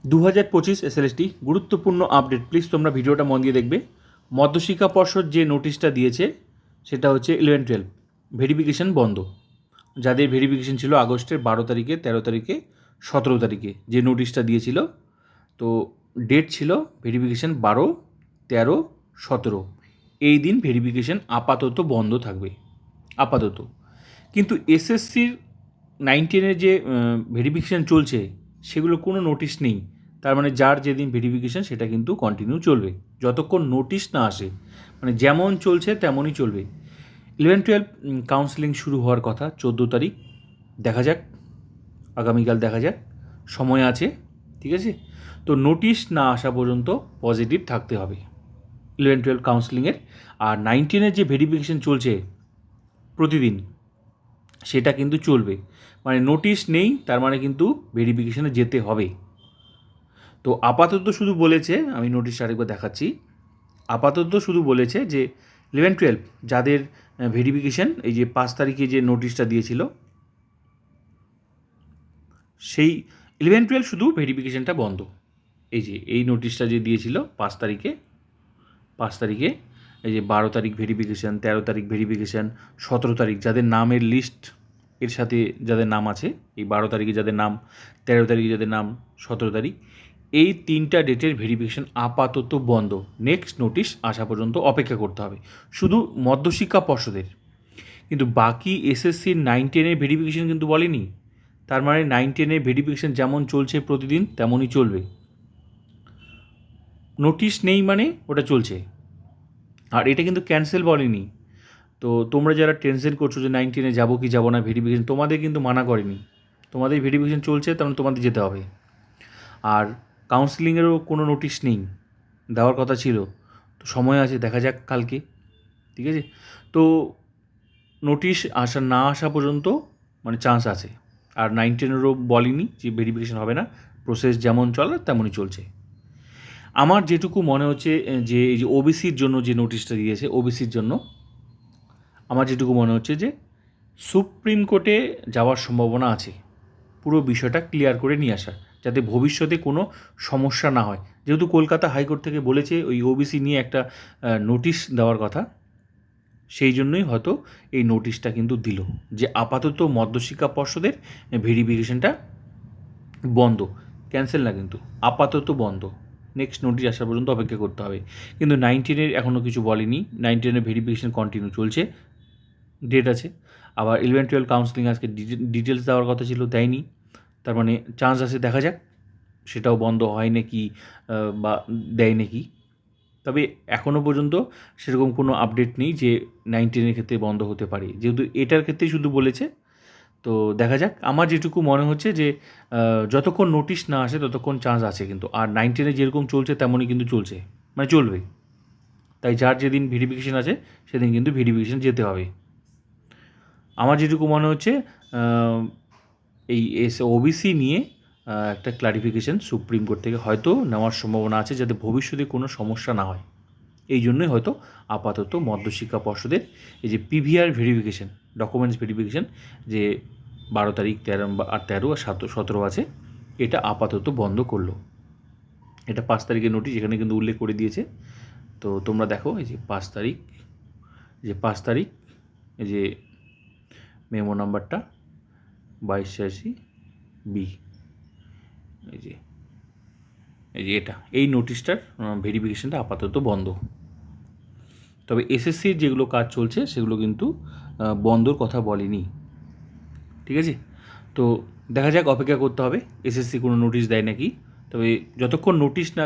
2025 SLST গুরুত্বপূর্ণ update, please তোমরা ভিডিওটা মন দিয়ে দেখবে। মধ্যশিক্ষা পর্ষদ যে নোটিশটা দিয়েছে সেটা হচ্ছে 11-12 ভেরিফিকেশান বন্ধ। যাদের ভেরিফিকেশান ছিল আগস্টের 12 তারিখে, 13 তারিখে, 17 তারিখে যে নোটিশটা দিয়েছিল, তো ডেট ছিল ভেরিফিকেশান 12, 13, 17 এই দিন ভেরিফিকেশান আপাতত বন্ধ থাকবে আপাতত। কিন্তু এসএসসির 9-10-এর যে ভেরিফিকেশান চলছে সেগুলো কোনো নোটিশ নেই। তার মানে যার যেদিন ভেরিফিকেশান সেটা কিন্তু কন্টিনিউ চলবে যতক্ষণ নোটিশ না আসে, মানে যেমন চলছে তেমনই চলবে। 11-12 কাউন্সেলিং শুরু হওয়ার কথা 14 তারিখ, দেখা যাক, আগামীকাল দেখা যাক, সময় আছে, ঠিক আছে। তো নোটিশ না আসা পর্যন্ত পজিটিভ থাকতে হবে 11-12 কাউন্সেলিংয়ের। আর 9-10-এর যে ভেরিফিকেশান চলছে প্রতিদিন সেটা কিন্তু চলবে, মানে নোটিশ নেই তার মানে কিন্তু ভেরিফিকেশানে যেতে হবে। তো আপাতত শুধু বলেছে, আমি নোটিশ আরেকবার দেখাচ্ছি, আপাতত শুধু বলেছে যে 11-12 যাদের ভেরিফিকেশান এই যে 5 তারিখে যে নোটিশটা দিয়েছিল সেই 11-12 শুধু ভেরিফিকেশানটা বন্ধ। এই যে এই নোটিশটা যে দিয়েছিল 5 তারিখে এই যে 12 তারিখ ভেরিফিকেশান, 13 তারিখ ভেরিফিকেশান, 17 তারিখ যাদের নামের লিস্ট এর সাথে যাদের নাম আছে, এই 12 তারিখে যাদের নাম, 13 তারিখে যাদের নাম, 17 তারিখ, এই 3টা ডেটের ভেরিফিকেশান আপাতত বন্ধ। নেক্সট নোটিশ আসা পর্যন্ত অপেক্ষা করতে হবে শুধু মধ্যশিক্ষা পর্ষদের। কিন্তু বাকি এসএসসির 9-10-এর ভেরিফিকেশান কিন্তু বলেনি। তার মানে 9-10-এর ভেরিফিকেশান যেমন চলছে প্রতিদিন তেমনই চলবে। নোটিশ নেই মানে ওটা চলছে। আর এটা কিন্তু ক্যান্সেল বলেনি। তো তোমরা যারা টেনশন করছো যে 9-10-এ যাবো কি যাবো না ভেরিফিকেশান, তোমাদের কিন্তু মানা করেনি। তোমাদের ভেরিফিকেশান চলছে, তখন তোমাদের যেতে হবে। আর কাউন্সেলিংয়েরও কোনো নোটিশ নেই, দেওয়ার কথা ছিল, তো সময় আছে, দেখা যাক কালকে, ঠিক আছে। তো নোটিশ না আসা পর্যন্ত মানে চান্স আছে। আর 9-10-এরও বলেনি যে ভেরিফিকেশান হবে না, প্রসেস যেমন চলার তেমনই চলছে। আমার যেটুকু মনে হচ্ছে যে এই যে ওবিসির জন্য যে নোটিশটা দিয়েছে, ওবিসির জন্য আমার যেটুকু মনে হচ্ছে যে সুপ্রিম কোর্টে যাওয়ার সম্ভাবনা আছে পুরো বিষয়টা ক্লিয়ার করে নিয়ে আসা, যাতে ভবিষ্যতে কোনো সমস্যা না হয়। যেহেতু কলকাতা হাইকোর্ট থেকে বলেছে ওই ওবিসি নিয়ে একটা নোটিশ দেওয়ার কথা, সেই জন্যই হয়তো এই নোটিশটা কিন্তু দিল যে আপাতত মধ্যশিক্ষা পর্ষদের ভেরিফিকেশনটা বন্ধ, ক্যান্সেল না কিন্তু আপাতত বন্ধ। নেক্সট নোটিশ আসা পর্যন্ত অপেক্ষা করতে হবে। কিন্তু 9-10-এর এখনও কিছু বলেনি, 9-10-এর ভেরিফিকেশন কন্টিনিউ চলছে, ডেট আছে। আবার 11-12 কাউন্সেলিং আজকে ডিটেলস দেওয়ার কথা ছিল, দেয়নি। তার মানে চান্স আছে, দেখা যাক সেটাও বন্ধ হয় নাকি বা দেয় নাকি। তবে এখনও পর্যন্ত সেরকম কোনো আপডেট নেই যে 9-10-এর ক্ষেত্রে বন্ধ হতে পারে, যেহেতু এটার ক্ষেত্রেই শুধু বলেছে। তো দেখা যাক, আমার যেটুকু মনে হচ্ছে যে যতক্ষণ নোটিশ না আসে ততক্ষণ চান্স আছে কিন্তু। আর 9-10-এ যেরকম চলছে তেমনই কিন্তু চলছে, মানে চলবে। তাই যার যেদিন ভেরিফিকেশান আছে সেদিন কিন্তু ভেরিফিকেশান যেতে হবে। আমার যেটুকু মনে হচ্ছে এই ওবিসি নিয়ে একটা ক্লারিফিকেশান সুপ্রিম কোর্ট থেকে হয়তো নেওয়ার সম্ভাবনা আছে, যাতে ভবিষ্যতে কোনো সমস্যা না হয়। এই জন্যই হয়তো আপাতত মধ্যশিক্ষা পর্ষদের এই যে পিভিআর ভেরিফিকেশান, ডকুমেন্টস ভেরিফিকেশান, যে 12 তারিখ, 13 আর 17 আছে, এটা আপাতত বন্ধ করলো। এটা 5 তারিখের নোটিশ, এখানে কিন্তু উল্লেখ করে দিয়েছে। তো তোমরা দেখো এই যে 5 তারিখ, এই যে মেমো নাম্বারটা 2286B, এই যে এটা, এই নোটিশটার ভেরিফিকেশানটা আপাতত বন্ধ। তবে এসএসসির যেগুলো কাজ চলছে সেগুলো কিন্তু বন্ধর কথা বলেনি, ঠিক আছে। তো দেখা যাক, অপেক্ষা করতে হবে এসএসসি কোনো নোটিশ দেয় নাকি। তবে যতক্ষণ নোটিশ না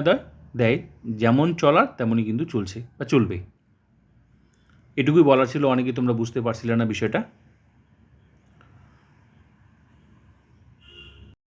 দেয় যেমন চলার তেমনই কিন্তু চলছে বা চলবে। এটুকুই বলার ছিল, অনেকে তোমরা বুঝতে পারছিলে না বিষয়টা।